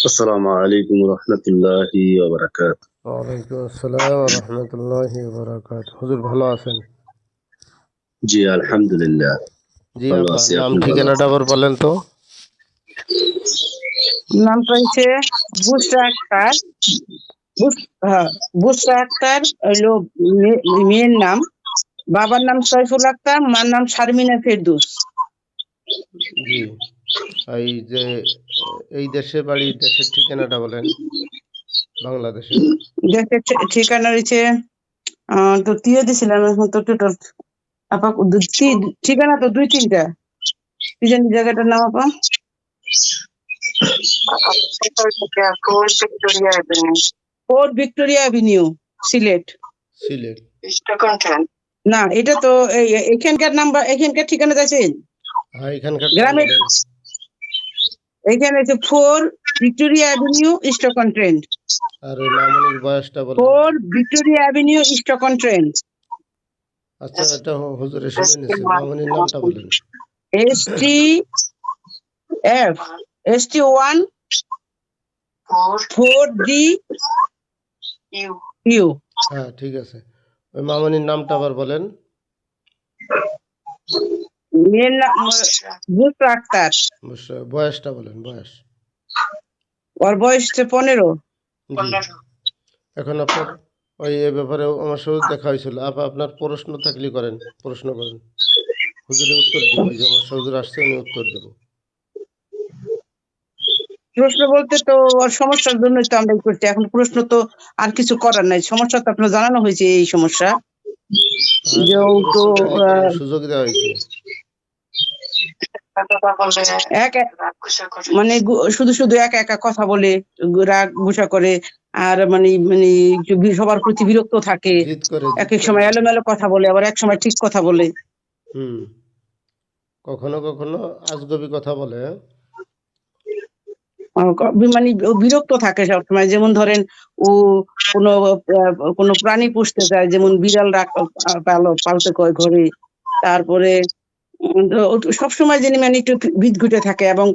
আসসালামু আলাইকুম রহমতুল্লাহি ওয়া বারাকাতুহু। ওয়ালাইকুম আসসালাম রহমতুল্লাহি বারাকাত। হুজুর ভালো আছেন? জি আলহামদুলিল্লাহ জি, ভালো আপনার আছি। নাম আপনি ভালো ঠিকানাটা আছেন? আবার বলেন তো। নামটা হচ্ছে বুশরা আক্তার। হ্যাঁ, বুশরা আক্তার হইলো মেয়ের নাম। বাবার নাম সৈফুল আক্তার, মার নাম শারমিনা ফেরদৌস। জি, এই যে এই দেশে বাড়ি, দেশের ঠিকানাটা বলেন। বাংলাদেশের। দেশের ঠিকানা রয়েছে তো দিয়ে দিছিলাম, এখন তো টোটাল আপা ঠিকানা তো দুই তিনটা। কি জানি জায়গাটার নাম আপা? Fort Victoria avenue, Sylhet. Sylhet. না, এটা তো এখানকার নাম্বার, এখানকার ঠিকানা চাইছেন? হ্যাঁ, এখানকার গ্রামের বলেন। এখানে হচ্ছে 4 ভিক্টোরিয়া অ্যাভিনিউ, স্টকন ট্রেন্ট। আর ওই মামুনির বয়সটা বলেন। 4 ভিক্টোরিয়া অ্যাভিনিউ, স্টকন ট্রেন্ট। আচ্ছা, এটা হুজুরে শুনে নিচ্ছে। মামুনির নামটা বলেন। ST F ST1 4D U। হ্যাঁ, ঠিক আছে। ওই মামুনির নামটা আবার বলেন। মেয়ের নাম বুশরা আক্তার। বয়সটা বলেন, বয়স। ওর বয়স হচ্ছে 15। জি। এখন আপনার ওই এ ব্যাপারে আমার সাথে দেখা হয়েছিল। আপনার প্রশ্ন থাকলে করেন, প্রশ্ন করেন। হুজুরে উত্তর দিব। ওই যে আমার হুজুর আসছে, উনি উত্তর দেব। প্রশ্ন বলতে তো ওর সমস্যার জন্যই তো আমরা করছি। এখন প্রশ্ন তো আর কিছু করার নাই, সমস্যা তো আপনার জানানো হয়েছে। এই সমস্যা যে ও তো প্রশ্ন থাকলে করার সুযোগ দেওয়া হয়েছে। মানে শুধু শুধু একা একা কথা বলে, রাগ গুসা করে, আর মানে মানে সবার প্রতি বিরক্ত থাকে। জিদ করে, এক এক সময় এলোমেলো কথা বলে, আবার এক সময় ঠিক কথা বলে। হুম। কখনো কখনো আজগবি কথা বলে। মানে ও বিরক্ত থাকে সবসময়। যেমন ধরেন, ও কোনো কোনো প্রাণী পুষতে চায়, যেমন বিড়াল পালতে কয় ঘরে। তারপরে ও সবসময় যিনি মানে একটু বিদঘুটে থাকে, এবং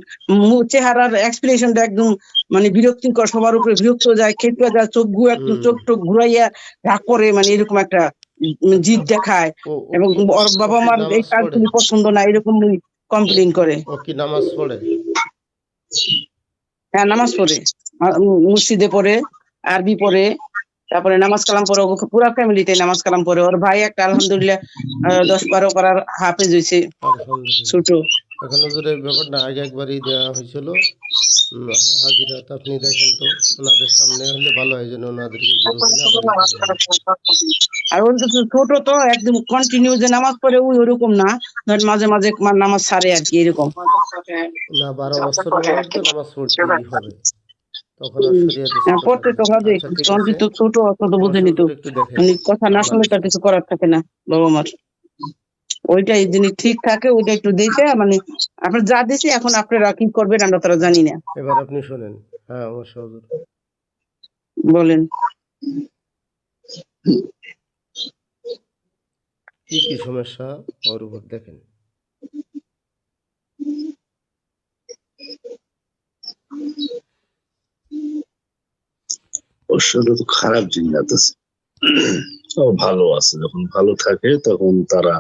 চেহারার এক্সপ্রেশনটা একদম মানে বিরক্তিকর, সবার উপরে বিরক্ত যায়, খেপে যায়, একদম চোখ টোক ঘুরাইয়া রাগ করে, মানে এরকম একটা আচ্ছা, জিদ দেখায়। ও এবং কি ওর ও বাবা কি মার এই নামাজ পড়ে? কাজগুলি পছন্দ না, এরকম কমপ্লেন করে। ও কি নামাজ পড়ে? হ্যাঁ, নামাজ পড়ে, মসজিদে পড়ে, আরবি পড়ে। তারপরে নামাজ কালাম পড়ে, পুরা ফ্যামিলিতে নামাজ কালাম পড়ে। ওর ভাই একটা আলহামদুলিল্লাহ 10-12 পারার হাফেজ হয়েছে, আলহামদুলিল্লাহ। ছোট। এখন হুজুর এই ব্যাপারটা আগে একবারই দেওয়া হয়েছিল। হাজিরাত আপনি দেখেন তো, ওনাদের সামনে হলে ভালো হয়, যেন ওনাদেরকে গ্রুপে না আবার ই করা লাগে। আর ওর তো ছোট, তো একদম কন্টিনিউ যে নামাজ পড়ে ওই ওরকম না, ধর মাঝে মাঝে নামাজ ছাড়ে আর কি, এরকম। না, 12 বছর হওয়ার তো নামাজ পড়তেই হবে। তখন আর শরীয়তে ছোট পড়তে থাকে তো না। হবে, আচ্ছা, ঠিক তখন আছে। তো ছোট, অত তো আমার বুঝেনি তো। হুজুর একটু দেখেন। মানে কথা না শুনলে তার বাংলাদেশে। কিছু করার থাকে না বাবা মার। ওইটাই যিনি ঠিক থাকে, ওইটা একটু দেখে, মানে আপনার যা দিছি, এখন আপনারা কি করবেন আমরা তারা জানি না। এবার আপনি শোনেন। হ্যাঁ, আমার হুজুর। বলেন। কি কি সমস্যা ওর উপর দেখেন। ওর সাথে তো খারাপ জিনিস আছে। ও ভালো আছে, যখন ভালো থাকে তখন তারা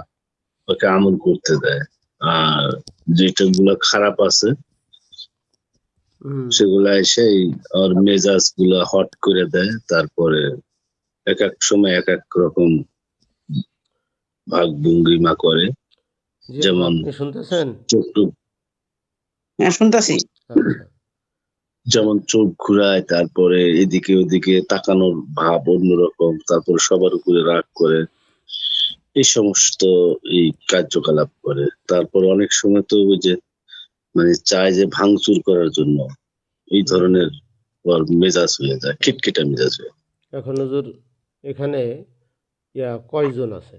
ওকে আমল করতে দেয়। আর যেটা গুলা খারাপ আছে সেগুলা এসে ওর মেজাজ গুলা হট করে দেয়। তারপরে এক এক সময় এক এক রকম ভাগ ভঙ্গিমা করে। জি আপা, যেমন আপনি শুনতেছেন? চোখ টোক, হ্যাঁ, শুনতাছি। আচ্ছা। যেমন চোখ ঘুরায়, তারপরে এদিকে ওদিকে তাকানোর ভাব অন্যরকম, তারপর সবার উপরে রাগ করে, এই সমস্ত এই কার্যকলাপ করে। তারপর অনেক সময় তো ওই যে মানে চায় যে ভাঙচুর করার জন্য, এই ধরনের ওর মেজাজ হয়ে যায়, খিটখিটা মেজাজ হয়ে। এখন হুজুর এখানে কয়জন আছে?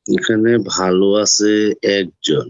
এখানে ভালো আছে একজন।